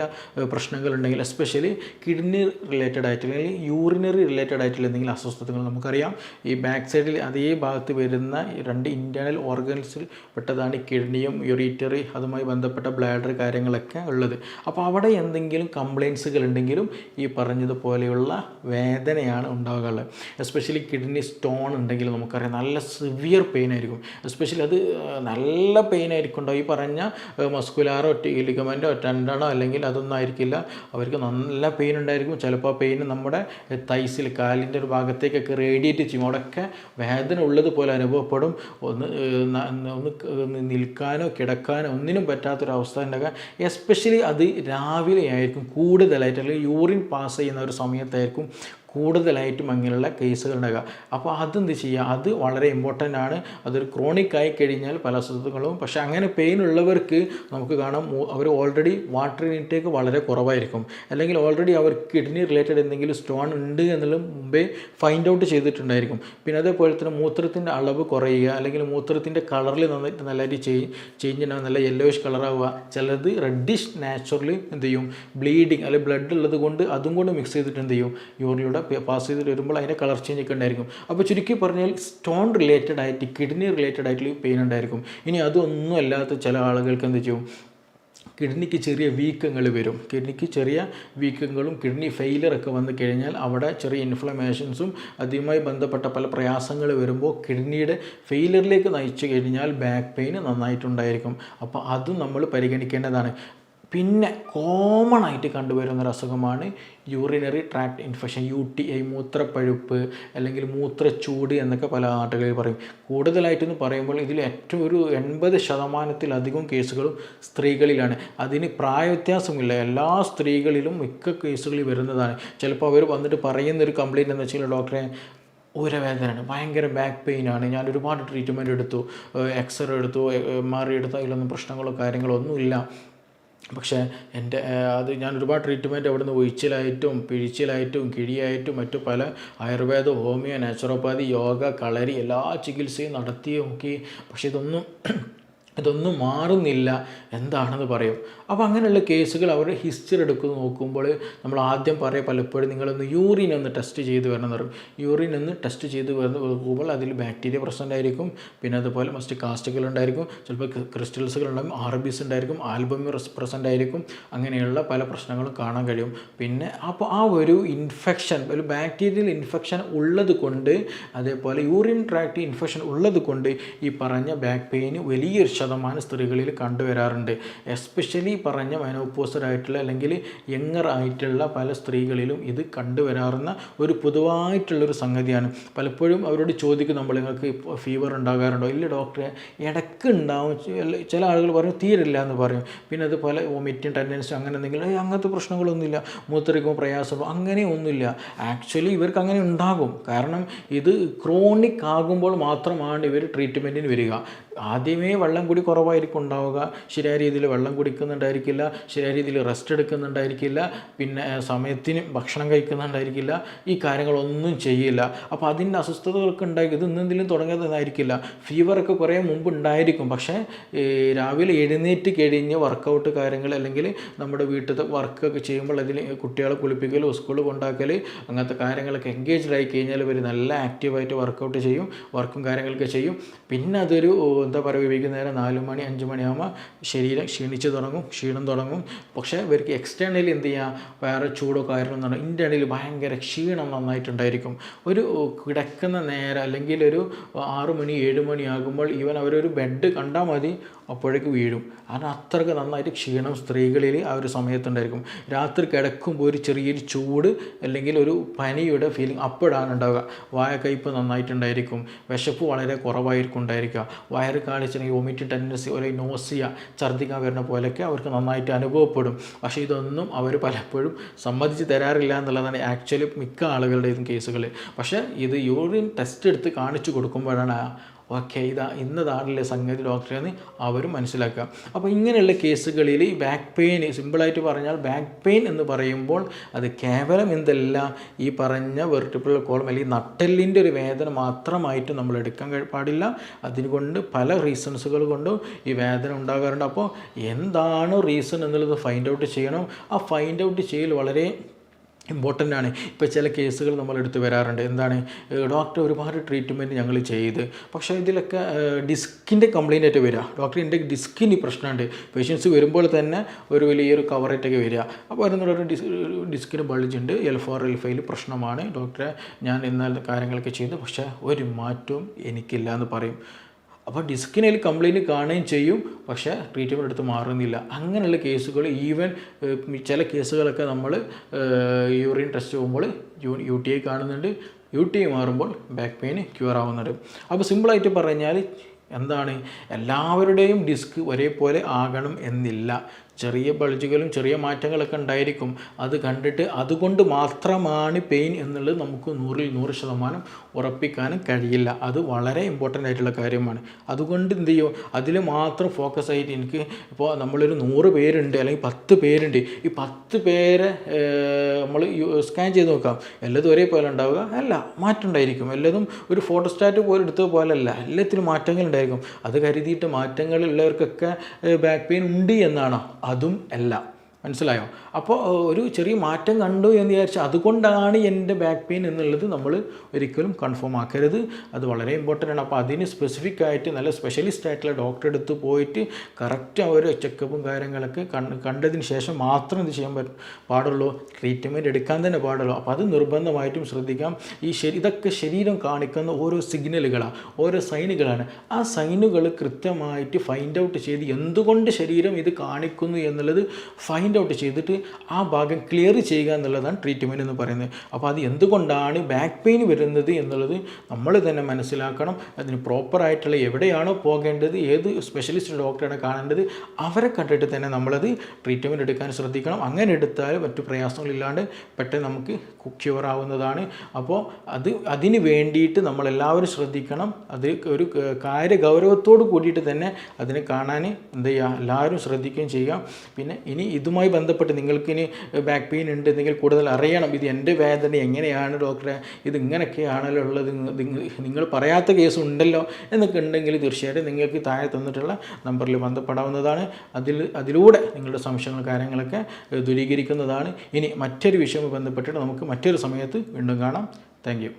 പ്രശ്നങ്ങളുണ്ടെങ്കിൽ, എസ്പെഷ്യലി കിഡ്നി റിലേറ്റഡ് ആയിട്ടുള്ള അല്ലെങ്കിൽ യൂറിനറി റിലേറ്റഡ് ആയിട്ടുള്ള എന്തെങ്കിലും അസ്വസ്ഥതകൾ, നമുക്കറിയാം ഈ ബാക്ക് സൈഡിൽ അതേ ഭാഗത്ത് വരുന്ന 2 ഇൻറ്റേർണൽ ഓർഗൻസിൽ പെട്ടതാണ് കിഡ്നിയും യൂറിറ്ററി, അതുമായി ബന്ധപ്പെട്ട ബ്ലാഡർ കാര്യങ്ങളൊക്കെ ഉള്ളത്. അപ്പോൾ അവിടെ എന്തെങ്കിലും കംപ്ലയിൻസുകൾ ഉണ്ടെങ്കിലും ഈ പറഞ്ഞതുപോലെയുള്ള വേദനയാണ് ഉണ്ടാകാറുള്ളത്. എസ്പെഷ്യലി കിഡ്നി സ്റ്റോൺ ഉണ്ടെങ്കിൽ നമുക്കറിയാം നല്ല സിവിയർ പെയിൻ ആയിരിക്കും. എസ്പെഷ്യലി അത് നല്ല പെയിൻ ആയിരിക്കും ഉണ്ടാവും. ഈ പറഞ്ഞ മസ്കുലാറോ ലിഗമെൻറ്റോ ടെൻഡനോ അല്ലെങ്കിൽ അതൊന്നും ആയിരിക്കില്ല, അവർക്ക് നല്ല പെയിൻ ഉണ്ടായിരിക്കും. ചിലപ്പോൾ ആ പെയിൻ നമ്മുടെ തൈസിൽ കാലിൻ്റെ ഒരു ഭാഗത്തേക്കൊക്കെ റേഡിയേറ്റ് ചെയ്യും. അവിടെയൊക്കെ വേദന ഉള്ളതുപോലെ അനുഭവപ്പെടും. ഒന്ന് നിൽക്കാനോ കിടക്കാനോ ഒന്നിനും പറ്റാത്തൊരവസ്ഥ ഉണ്ടാകുക. എസ്പെഷ്യലി അത് രാവിലെ ആയിരിക്കും കൂടുതലായിട്ട്, അല്ലെങ്കിൽ യൂറിൻ പാസ് ചെയ്യുന്ന ഒരു സമയത്തായിരിക്കും കൂടുതലായിട്ടും അങ്ങനെയുള്ള കേസുകൾ ഉണ്ടാകുക. അപ്പോൾ അതെന്ത് ചെയ്യുക, അത് വളരെ ഇമ്പോർട്ടൻ്റ് ആണ്. അതൊരു ക്രോണിക് ആയി കഴിഞ്ഞാൽ പല അസുഖങ്ങളും. പക്ഷേ അങ്ങനെ പെയിൻ ഉള്ളവർക്ക് നമുക്ക് കാണാം അവർ ഓൾറെഡി വാട്ടർ ഇൻടേക്ക് വളരെ കുറവായിരിക്കും, അല്ലെങ്കിൽ ഓൾറെഡി അവർക്ക് കിഡ്നി റിലേറ്റഡ് എന്തെങ്കിലും സ്റ്റോൺ ഉണ്ട് എന്നുള്ളത് മുമ്പേ ഫൈൻഡ് ഔട്ട് ചെയ്തിട്ടുണ്ടായിരിക്കും. പിന്നെ അതേപോലെ തന്നെ മൂത്രത്തിൻ്റെ അളവ് കുറയുക, അല്ലെങ്കിൽ മൂത്രത്തിൻ്റെ കളറിൽ നന്നായിട്ട് നല്ലതായിട്ട് ചേഞ്ച് ഉണ്ടാകുക, നല്ല യെല്ലോയിഷ് കളറാവുക. ചിലത് റെഡിഷ് നാച്ചുറലി എന്ത് ചെയ്യും, ബ്ലീഡിങ് അല്ലെങ്കിൽ ബ്ലഡ് ഉള്ളത് കൊണ്ട് അതും കൊണ്ട് മിക്സ് ചെയ്തിട്ട് എന്ത് ചെയ്യും, യൂറിനിലൂടെ പാസ് ചെയ്തിട്ട് വരുമ്പോൾ അതിൻ്റെ കളർ ചേഞ്ച് ഒക്കെ ഉണ്ടായിരിക്കും. അപ്പോൾ ചുരുക്കി പറഞ്ഞാൽ സ്റ്റോൺ റിലേറ്റഡ് ആയിട്ട് കിഡ്നി റിലേറ്റഡ് ആയിട്ടുള്ള പെയിൻ ഉണ്ടായിരിക്കും. ഇനി അതൊന്നും അല്ലാത്ത ചില ആളുകൾക്ക് എന്ത് ചെയ്യും, കിഡ്നിക്ക് ചെറിയ വീക്കങ്ങൾ വരും. കിഡ്നിക്ക് ചെറിയ വീക്കങ്ങളും കിഡ്നി ഫെയിലറൊക്കെ വന്നു കഴിഞ്ഞാൽ അവിടെ ചെറിയ ഇൻഫ്ലമേഷൻസും അതുമായി ബന്ധപ്പെട്ട പല പ്രയാസങ്ങൾ വരുമ്പോൾ കിഡ്നിയുടെ ഫെയിലറിലേക്ക് നയിച്ചു കഴിഞ്ഞാൽ ബാക്ക് പെയിൻ നന്നായിട്ടുണ്ടായിരിക്കും. അപ്പോൾ അതും നമ്മൾ പരിഗണിക്കേണ്ടതാണ്. പിന്നെ കോമൺ ആയിട്ട് കണ്ടുവരുന്നൊരു അസുഖമാണ് യൂറിനറി ട്രാക്ട് ഇൻഫെക്ഷൻ, UTI, മൂത്രപ്പഴുപ്പ് അല്ലെങ്കിൽ മൂത്രച്ചൂട് എന്നൊക്കെ പല നാട്ടുകളിൽ പറയും. കൂടുതലായിട്ടെന്ന് പറയുമ്പോൾ ഇതിൽ ഏറ്റവും ഒരു 80% കേസുകളും സ്ത്രീകളിലാണ്. അതിന് പ്രായവ്യത്യാസമില്ല, എല്ലാ സ്ത്രീകളിലും മിക്ക കേസുകളിൽ വരുന്നതാണ്. ചിലപ്പോൾ അവർ വന്നിട്ട് പറയുന്നൊരു കംപ്ലയിൻ്റ് എന്ന് വെച്ചാൽ, ഡോക്ടറെ ഊരവേദനയാണ്, ഭയങ്കര ബാക്ക് പെയിനാണ്, ഞാൻ ഒരുപാട് ട്രീറ്റ്മെൻറ്റ് എടുത്തു, എക്സ്റേ എടുത്തു, MRI എടുത്തു, അതിലൊന്നും പ്രശ്നങ്ങളോ കാര്യങ്ങളോ ഒന്നുമില്ല. പക്ഷേ അത് ഞാൻ ഒരുപാട് ട്രീറ്റ്മെൻറ്റ് അവിടുന്ന് ഒഴിച്ചിലായിട്ടും പിഴിച്ചിലായിട്ടും കിഴിയായിട്ടും മറ്റു പല ആയുർവേദ, ഹോമിയോ, നാച്ചുറോപ്പാതി, യോഗ, കളരി എല്ലാ ചികിത്സയും നടത്തി നോക്കി. പക്ഷേ ഇതൊന്നും മാറുന്നില്ല, എന്താണെന്ന് പറയും. അപ്പോൾ അങ്ങനെയുള്ള കേസുകൾ അവരുടെ ഹിസ്റ്ററി എടുക്കുന്ന നോക്കുമ്പോൾ നമ്മൾ ആദ്യം പലപ്പോഴും നിങ്ങളൊന്ന് യൂറിൻ ഒന്ന് ടെസ്റ്റ് ചെയ്ത് വരണം എന്ന് പറയും. യൂറിൻ ഒന്ന് ടെസ്റ്റ് ചെയ്ത് നോക്കുമ്പോൾ അതിൽ ബാക്ടീരിയ പ്രസൻ്റ് ആയിരിക്കും. പിന്നെ അതുപോലെ മസ്റ്റ് കാസ്റ്റുകൾ ഉണ്ടായിരിക്കും, ചിലപ്പോൾ ക്രിസ്റ്റൽസുകൾ ഉണ്ടാകും, RBC ഉണ്ടായിരിക്കും, ആൽബുമിൻ പ്രസൻ്റ് ആയിരിക്കും. അങ്ങനെയുള്ള പല പ്രശ്നങ്ങളും കാണാൻ കഴിയും. പിന്നെ അപ്പോൾ ആ ഒരു ഇൻഫെക്ഷൻ, ഒരു ബാക്ടീരിയൽ ഇൻഫെക്ഷൻ ഉള്ളത് കൊണ്ട്, അതേപോലെ യൂറിൻ ട്രാക്ട് ഇൻഫെക്ഷൻ ഉള്ളത് കൊണ്ട് ഈ പറഞ്ഞ ബാക്ക് പെയിന് വലിയൊരു ശതമാനം സ്ത്രീകളിൽ കണ്ടുവരാറുണ്ട്. എസ്പെഷ്യലി പറഞ്ഞ മെനോപോസറായിട്ടുള്ള അല്ലെങ്കിൽ യങ്ങർ ആയിട്ടുള്ള പല സ്ത്രീകളിലും ഇത് കണ്ടുവരാറുന്ന ഒരു പൊതുവായിട്ടുള്ളൊരു സംഗതിയാണ്. പലപ്പോഴും അവരോട് ചോദിക്കും നമ്മൾ, നിങ്ങൾക്ക് ഫീവർ ഉണ്ടാകാറുണ്ടോ? ഇല്ല ഡോക്ടറെ, ഇടയ്ക്ക് ഉണ്ടാവും. ചില ആളുകൾ പറയും തീരില്ല എന്ന് പറയും. പിന്നെ അതുപോലെ വോമിറ്റിംഗ് ടെൻഡൻസി അങ്ങനെ എന്തെങ്കിലും, അങ്ങനത്തെ പ്രശ്നങ്ങളൊന്നുമില്ല, മൂത്രയ്ക്കുമ്പോൾ പ്രയാസമോ അങ്ങനെ ഒന്നുമില്ല. ആക്ച്വലി ഇവർക്ക് അങ്ങനെ ഉണ്ടാകും. കാരണം ഇത് ക്രോണിക് ആകുമ്പോൾ മാത്രമാണ് ഇവർ ട്രീറ്റ്മെൻറ്റിന് വരിക. ആദ്യമേ വെള്ളം കൂടി കുറവായിരിക്കും ഉണ്ടാവുക, ശരിയായ രീതിയിൽ വെള്ളം കുടിക്കുന്നുണ്ടായിരിക്കില്ല, ശരിയായ രീതിയിൽ റെസ്റ്റ് എടുക്കുന്നുണ്ടായിരിക്കില്ല, പിന്നെ സമയത്തിന് ഭക്ഷണം കഴിക്കുന്നുണ്ടായിരിക്കില്ല, ഈ കാര്യങ്ങളൊന്നും ചെയ്യില്ല. അപ്പോൾ അതിൻ്റെ അസ്വസ്ഥതകളൊക്കെ ഉണ്ടായി. ഇത് ഇന്നെന്തെങ്കിലും തുടങ്ങിയതായിരിക്കില്ല. ഫീവറൊക്കെ കുറേ മുമ്പ് ഉണ്ടായിരിക്കും. പക്ഷേ രാവിലെ എഴുന്നേറ്റ് കഴിഞ്ഞ് വർക്കൗട്ട് കാര്യങ്ങൾ അല്ലെങ്കിൽ നമ്മുടെ വീട്ടിലത്തെ വർക്കൊക്കെ ചെയ്യുമ്പോൾ അതിൽ കുട്ടികളെ കുളിപ്പിക്കൽ, സ്കൂളിൽ കൊണ്ടാക്കൽ, അങ്ങനത്തെ കാര്യങ്ങളൊക്കെ എൻഗേജ്ഡ് ആയി കഴിഞ്ഞാൽ ഇവർ നല്ല ആക്റ്റീവായിട്ട് വർക്കൗട്ട് ചെയ്യും, വർക്കും കാര്യങ്ങളൊക്കെ ചെയ്യും. പിന്നെ അതൊരു എന്താ പറയുക, വൈകുന്നേരം 4 മണി 5 മണിയാകുമ്പോൾ ശരീരം ക്ഷീണം തുടങ്ങും. പക്ഷേ ഇവർക്ക് എക്സ്റ്റേണലി എന്ത് ചെയ്യുക, വേറെ ചൂടോ കാര്യമോ നടക്കും, ഇൻറ്റേർണലി ഭയങ്കര ക്ഷീണം നന്നായിട്ടുണ്ടായിരിക്കും. ഒരു കിടക്കുന്ന നേരം അല്ലെങ്കിൽ ഒരു 6 മണി 7 മണി ആകുമ്പോൾ അവരൊരു ബെഡ് കണ്ടാൽ മതി, അപ്പോഴേക്ക് വീഴും. കാരണം അത്രയ്ക്ക് നന്നായിട്ട് ക്ഷീണം സ്ത്രീകളിൽ ആ ഒരു സമയത്തുണ്ടായിരിക്കും. രാത്രി കിടക്കുമ്പോൾ ഒരു ചെറിയൊരു ചൂട് അല്ലെങ്കിൽ ഒരു പനിയുടെ ഫീലിംഗ് അപ്പോഴാണ് ഉണ്ടാവുക. വായക്കയ്പ്പ് നന്നായിട്ടുണ്ടായിരിക്കും, വിശപ്പ് വളരെ കുറവായിരിക്കും ഉണ്ടായിരിക്കുക, വയറ് കാണിച്ചിട്ടുണ്ടെങ്കിൽ വോമിറ്റിംഗ് ടെൻഡൻസി, ഒരു നോസിയ, ഛർദ്ദിക്കാൻ വരുന്ന പോലെയൊക്കെ അവർക്ക് നന്നായിട്ട് അനുഭവപ്പെടും. പക്ഷേ ഇതൊന്നും അവർ പലപ്പോഴും സമ്മതിച്ച് തരാറില്ല എന്നുള്ളതാണ് ആക്ച്വലി മിക്ക ആളുകളുടെയും കേസുകൾ. പക്ഷേ ഇത് യൂറിൻ ടെസ്റ്റ് എടുത്ത് കാണിച്ചു കൊടുക്കുമ്പോഴാണ് ഓക്കെ ഇന്നതാണല്ലേ സംഗതി ഡോക്ടറെ എന്ന് അവരും മനസ്സിലാക്കുക. അപ്പോൾ ഇങ്ങനെയുള്ള കേസുകളിൽ ഈ ബാക്ക് പെയിൻ, സിമ്പിളായിട്ട് പറഞ്ഞാൽ ബാക്ക് പെയിൻ എന്ന് പറയുമ്പോൾ അത് കേവലം എന്തല്ല, ഈ പറഞ്ഞ വെർട്ടിബ്രൽ കോളം അല്ലെങ്കിൽ നട്ടെല്ലിൻ്റെ ഒരു വേദന മാത്രമായിട്ട് നമ്മൾ എടുക്കാൻ പാടില്ല. അതിനുകൊണ്ട് പല റീസൺസുകൾ കൊണ്ടും ഈ വേദന ഉണ്ടാകാറുണ്ട്. അപ്പോൾ എന്താണ് റീസൺ എന്നുള്ളത് ഫൈൻഡ് ഔട്ട് ചെയ്യണം. ആ ഫൈൻഡ് ഔട്ട് ചെയ്യൽ വളരെ ഇമ്പോർട്ടൻ്റ് ആണ്. ഇപ്പോൾ ചില കേസുകൾ നമ്മളെടുത്ത് വരാറുണ്ട്. എന്താണ്, ഡോക്ടർ ഒരുപാട് ട്രീറ്റ്മെൻറ്റ് ഞങ്ങൾ ചെയ്ത്, പക്ഷേ ഇതിലൊക്കെ ഡിസ്കിൻ്റെ കംപ്ലയിൻ്റ് ആയിട്ട് വരിക. ഡോക്ടർ എൻ്റെ ഡിസ്കിന് പ്രശ്നമുണ്ട്. പേഷ്യൻസ് വരുമ്പോൾ തന്നെ ഒരു വലിയൊരു കവറായിട്ടൊക്കെ വരിക. അപ്പോൾ അതിനൊരു ഡിസ്കിന് ബൾജ് ഉണ്ട്, L4 L5 പ്രശ്നമാണ് ഡോക്ടറെ, ഞാൻ എന്നാൽ കാര്യങ്ങളൊക്കെ ചെയ്തു, പക്ഷേ ഒരു മാറ്റവും എനിക്കില്ല എന്ന് പറയും. അപ്പോൾ ഡിസ്കിനതിൽ കംപ്ലയിൻറ്റ് കാണുകയും ചെയ്യും, പക്ഷേ ട്രീറ്റ്മെൻറ്റ് എടുത്ത് മാറുന്നില്ല. അങ്ങനെയുള്ള കേസുകൾ, ഈവൻ ചില കേസുകളൊക്കെ നമ്മൾ യൂറിൻ ടെസ്റ്റ് പോകുമ്പോൾ UTI കാണുന്നുണ്ട്. UTI മാറുമ്പോൾ ബാക്ക് പെയിൻ ക്യൂർ ആവുന്നുണ്ട്. അപ്പോൾ സിമ്പിളായിട്ട് പറഞ്ഞാൽ എന്താണ്, എല്ലാവരുടെയും ഡിസ്ക് ഒരേപോലെ ആകണം എന്നില്ല. ചെറിയ ബൾജുകളും ചെറിയ മാറ്റങ്ങളൊക്കെ ഉണ്ടായിരിക്കും. അത് കണ്ടിട്ട് അതുകൊണ്ട് മാത്രമാണ് പെയിൻ എന്നുള്ളത് നമുക്ക് 100% ഉറപ്പിക്കാനും കഴിയില്ല. അത് വളരെ ഇമ്പോർട്ടൻ്റ് ആയിട്ടുള്ള കാര്യമാണ്. അതുകൊണ്ട് എന്ത് ചെയ്യും, അതിൽ മാത്രം ഫോക്കസ് ആയിട്ട് എനിക്ക് ഇപ്പോൾ നമ്മളൊരു 100 പേരുണ്ട് അല്ലെങ്കിൽ 10 പേരുണ്ട്, ഈ 10 പേരെ നമ്മൾ സ്കാൻ ചെയ്ത് നോക്കാം. എല്ലാതും ഒരേപോലെ ഉണ്ടാവുക അല്ല, മാറ്റം ഉണ്ടായിരിക്കും. എല്ലാതും ഒരു ഫോട്ടോസ്റ്റാറ്റ് പോലെ എടുത്തത് പോലെയല്ല, എല്ലാത്തിലും മാറ്റങ്ങൾ ഉണ്ടായിരിക്കും. അത് കരുതിയിട്ട് മാറ്റങ്ങളുള്ളവർക്കൊക്കെ ബാക്ക് പെയിൻ ഉണ്ട് എന്നാണോ? അതും അല്ല. മനസ്സിലായോ? അപ്പോൾ ഒരു ചെറിയ മാറ്റം കണ്ടു എന്ന് വിചാരിച്ചാൽ അതുകൊണ്ടാണ് എൻ്റെ ബാക്ക് പെയിൻ എന്നുള്ളത് നമ്മൾ ഒരിക്കലും കൺഫേം ആക്കരുത്. അത് വളരെ ഇമ്പോർട്ടൻ്റ് ആണ്. അപ്പോൾ അതിന് സ്പെസിഫിക് ആയിട്ട് നല്ല സ്പെഷ്യലിസ്റ്റ് ആയിട്ടുള്ള ഡോക്ടറെ അടുത്ത് പോയിട്ട് കറക്റ്റ് ഒരു ചെക്കപ്പും കാര്യങ്ങളൊക്കെ കണ്ടതിന് ശേഷം മാത്രം ഇത് ചെയ്യാൻ പാടുള്ളൂ. ട്രീറ്റ്മെൻറ്റ് എടുക്കാൻ തന്നെ പാടുള്ളൂ. അപ്പോൾ അത് നിർബന്ധമായിട്ടും ശ്രദ്ധിക്കാം. ഇതൊക്കെ ശരീരം കാണിക്കുന്ന ഓരോ സിഗ്നലുകളാണ്, ഓരോ സൈനുകളാണ്. ആ സൈനുകൾ കൃത്യമായിട്ട് ഫൈൻഡ് ഔട്ട് ചെയ്ത് എന്തുകൊണ്ട് ശരീരം ഇത് കാണിക്കുന്നു എന്നുള്ളത് ഫൈൻഡ് ഔട്ട് ചെയ്തിട്ട് ആ ഭാഗം ക്ലിയർ ചെയ്യുക എന്നുള്ളതാണ് ട്രീറ്റ്മെൻറ്റ് എന്ന് പറയുന്നത്. അപ്പോൾ അത് എന്തുകൊണ്ടാണ് ബാക്ക് പെയിൻ വരുന്നത് എന്നുള്ളത് നമ്മൾ തന്നെ മനസ്സിലാക്കണം. അതിന് പ്രോപ്പറായിട്ടുള്ള എവിടെയാണോ പോകേണ്ടത്, ഏത് സ്പെഷ്യലിസ്റ്റ് ഡോക്ടറാണ് കാണേണ്ടത്, അവരെ കണ്ടിട്ട് തന്നെ നമ്മളത് ട്രീറ്റ്മെൻറ്റ് എടുക്കാൻ ശ്രദ്ധിക്കണം. അങ്ങനെ എടുത്താൽ മറ്റു പ്രയാസങ്ങളില്ലാണ്ട് പെട്ടെന്ന് നമുക്ക് ക്യൂർ ആവുന്നതാണ്. അപ്പോൾ അതിന് വേണ്ടിയിട്ട് നമ്മളെല്ലാവരും ശ്രദ്ധിക്കണം. അത് ഒരു കാര്യഗൗരവത്തോട് കൂടിയിട്ട് തന്നെ അതിനെ കാണാൻ എന്ത് ചെയ്യുക, എല്ലാവരും ശ്രദ്ധിക്കുകയും ചെയ്യുക. പിന്നെ ഇനി ഇതുമായി ബന്ധപ്പെട്ട് നിങ്ങൾക്കിനി ബാക്ക് പെയിൻ ഉണ്ട്, നിങ്ങൾ കൂടുതൽ അറിയണം, ഇത് എൻ്റെ വേദന എങ്ങനെയാണ് ഡോക്ടറെ, ഇത് ഇങ്ങനെയൊക്കെയാണല്ലോ ഉള്ളത്, നിങ്ങൾ പറയാത്ത കേസ് ഉണ്ടല്ലോ എന്നൊക്കെ ഉണ്ടെങ്കിൽ തീർച്ചയായിട്ടും നിങ്ങൾക്ക് താഴെ തന്നിട്ടുള്ള നമ്പറിൽ ബന്ധപ്പെടാവുന്നതാണ്. അതിലൂടെ നിങ്ങളുടെ സംശയങ്ങൾ കാര്യങ്ങളൊക്കെ ദൂരീകരിക്കുന്നതാണ്. ഇനി മറ്റൊരു വിഷയവുമായി ബന്ധപ്പെട്ടിട്ട് നമുക്ക് മറ്റൊരു സമയത്ത് വീണ്ടും കാണാം. Thank you.